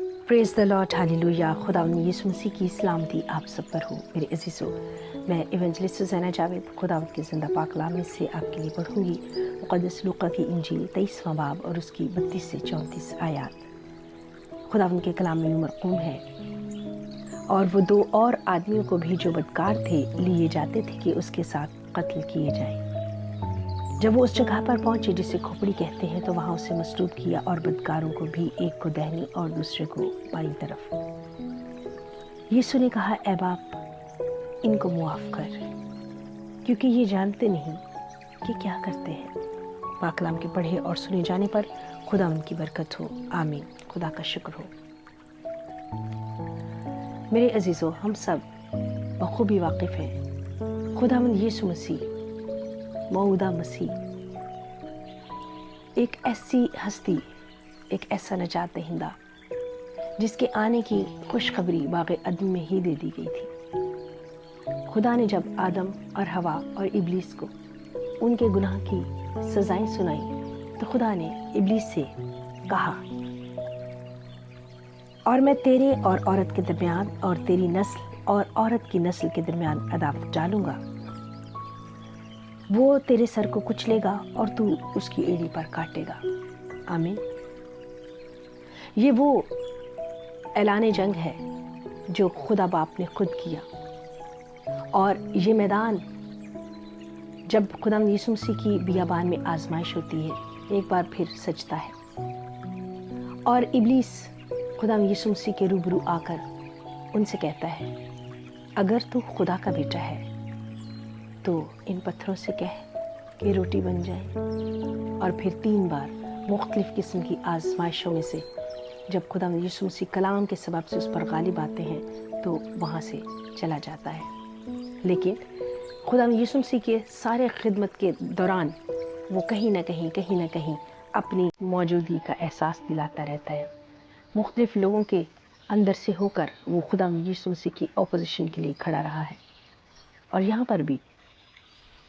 Praise the Lord, hallelujah. खुदावंद यीशु मसीह की सलामती आप सब पर हो। मेरे अज़ीज़ों, मैं इवेंजलिस्ट सुज़ैना जावेद खुदावंद के ज़िंदा पाक कलाम में से आपके लिए पढ़ूंगी मुक़द्दस लूका की इंजील 23वां बाब और उसकी 32 से 34 आयत। खुदावंद के कलाम में मरक़ूम है, और वो 2 और आदमियों को भी जो बदकार थे लिए जाते थे कि उसके साथ कत्ल किए जाएं। जब वो उस जगह पर पहुंचे जिसे खोपड़ी कहते हैं, तो वहां उसे मसलूब किया और बदकारों को भी, एक को दाहिनी और दूसरे को बाईं तरफ। यीशु ने कहा, ऐ बाप, इनको मुआफ़ कर, क्योंकि ये जानते नहीं कि क्या करते हैं। पाक कलाम के पढ़े और सुने जाने पर खुदा उनकी बरकत हो। आमीन। खुदा का शुक्र हो। मेरे अजीज़ों, हम सब बखूबी वाकिफ़ हैं खुदावंद यीशु मसीह, मौऊदा मसीह, एक ऐसी हस्ती, एक ऐसा नजात दहिंदा जिसके आने की खुशखबरी बाग़े अदन में ही दे दी गई थी। खुदा ने जब आदम और हवा और इब्लीस को उनके गुनाह की सज़ाएं सुनाई, तो खुदा ने इब्लीस से कहा, और मैं तेरे और औरत के दरमियान और तेरी नस्ल और औरत की नस्ल के दरमियान अदावत डालूंगा। वो तेरे सर को कुचलेगा और तू उसकी एड़ी पर काटेगा। आमीन। ये वो ऐलान जंग है जो खुदा बाप ने खुद किया, और ये मैदान जब खुदा यीशु मसीह की बियाबान में आजमाइश होती है, एक बार फिर सजता है, और इब्लीस खुदा यीशु मसीह के रूबरू आकर उनसे कहता है, अगर तू खुदा का बेटा है तो इन पत्थरों से कह कि रोटी बन जाए। और फिर 3 बार मुख्तलिफ किस्म की आजमाइशों में से जब खुदा यीशु मसीह कलाम के सबब से उस पर गालिब आते हैं, तो वहाँ से चला जाता है। लेकिन खुदा यीशु मसीह के सारे खिदमत के दौरान वो कहीं ना कहीं अपनी मौजूदगी का एहसास दिलाता रहता है। मुख्तलिफ लोगों के अंदर से होकर वो खुदा यीशु मसीह की अपोजिशन के लिए खड़ा रहा है। और यहाँ पर भी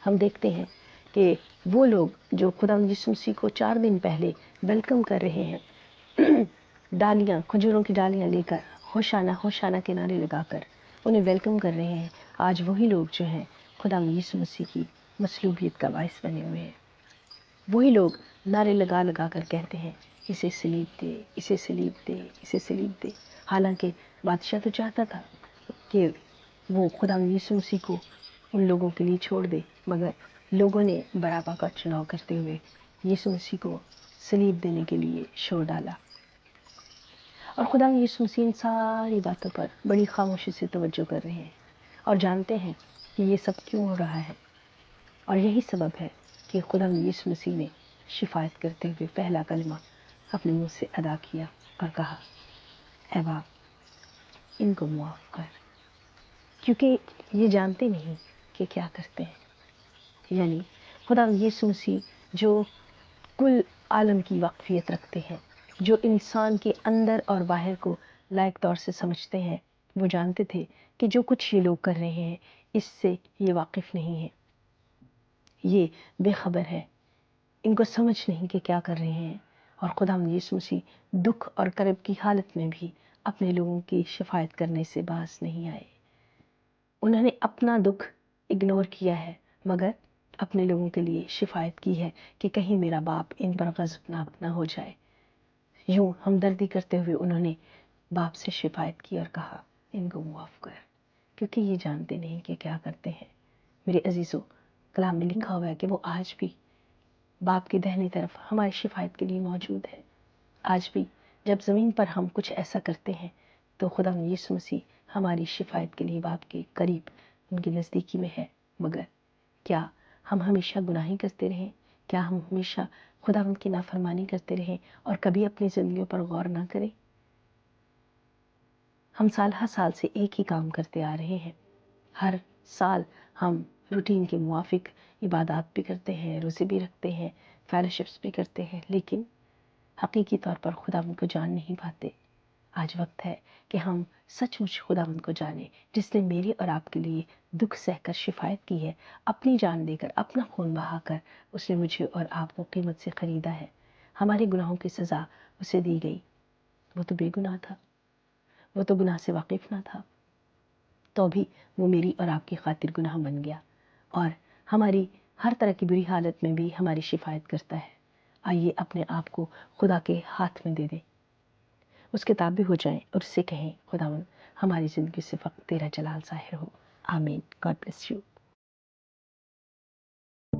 हम देखते हैं कि वो लोग जो खुदा यीशु मसीह को 4 दिन पहले वेलकम कर रहे हैं, डालियाँ, खजूरों की डालियाँ लेकर होशाना होशाना के नारे लगाकर उन्हें वेलकम कर रहे हैं, आज वही लोग जो हैं खुदा यीशु मसीह की मसलूबियत का बाइस बने हुए हैं। वही लोग नारे लगा लगा कर कहते हैं, इसे सलीब दे, इसे सलीब दे, इसे सलीब दे। हालांकि बादशाह तो चाहता था कि वो खुदा यीशु मसीह को उन लोगों के लिए छोड़ दे, मगर लोगों ने बराबा का चुनाव करते हुए यीशु मसीह को सलीब देने के लिए छोड़ डाला। और खुदा यीशु मसीह इन सारी बातों पर बड़ी खामोशी से तवज्जो कर रहे हैं और जानते हैं कि ये सब क्यों हो रहा है। और यही सबब है कि खुदा यीशु मसीह ने शिफायत करते हुए पहला कलमा अपने मुंह से अदा किया और कहा, ऐ बाप, इनको मुआफ़ कर, क्योंकि ये जानते नहीं कि क्या करते हैं। यानी खुदा यीशु मसीह जो कुल आलम की वाक़फ़ियत रखते हैं, जो इंसान के अंदर और बाहर को लायक तौर से समझते हैं, वो जानते थे कि जो कुछ ये लोग कर रहे हैं इससे ये वाकिफ़ नहीं है, ये बेखबर है, इनको समझ नहीं कि क्या कर रहे हैं। और खुदा यीशु मसीह दुख और करब की हालत में भी अपने लोगों की शिफायत करने से बाज नहीं आए। उन्होंने अपना दुख इग्नोर किया है, मगर अपने लोगों के लिए शिफायत की है कि कहीं मेरा बाप इन पर गज़बनाक ना हो जाए। यूं हमदर्दी करते हुए उन्होंने बाप से शिफायत की और कहा, इनको मुआफ़ कर, क्योंकि ये जानते नहीं कि क्या करते हैं। मेरे अजीज़ों, कलाम में लिखा हुआ है कि वो आज भी बाप की दाहिनी तरफ हमारी शिफायत के लिए मौजूद है। आज भी जब ज़मीन पर हम कुछ ऐसा करते हैं, तो खुदा यीशु मसीह हमारी शिफायत के लिए बाप के करीब, उनके नज़दीकी में है। मगर क्या हम हमेशा गुनाही करते रहें? क्या हम हमेशा खुदा उनकी नाफरमानी करते रहें और कभी अपनी ज़िंदगियों पर गौर ना करें? हम साल हर साल से एक ही काम करते आ रहे हैं। हर साल हम रूटीन के मुआफिक इबादत भी करते हैं, रोज़े भी रखते हैं, फेलोशिप्स भी करते हैं, लेकिन हकीकी तौर पर खुदा उनको जान नहीं पाते। आज वक्त है कि हम सचमुच खुदावंद को जानें, जिसने मेरे और आपके लिए दुख सहकर शिफायत की है, अपनी जान देकर, अपना खून बहाकर उसने मुझे और आपको कीमत से ख़रीदा है। हमारे गुनाहों की सज़ा उसे दी गई, وہ تو بے گناہ تھا، وہ تو گناہ سے واقف نہ تھا، تو بھی وہ میری اور آپ کی خاطر گناہ بن گیا، اور ہماری ہر طرح کی بری حالت میں بھی ہماری شفایت کرتا ہے۔ آئیے اپنے آپ کو خدا کے ہاتھ میں دے دیں، اس کے تابع ہو جائیں اور اس سے کہیں خداوند ہماری زندگی سے فقط تیرا جلال ظاہر ہو۔ آمین۔ God bless you.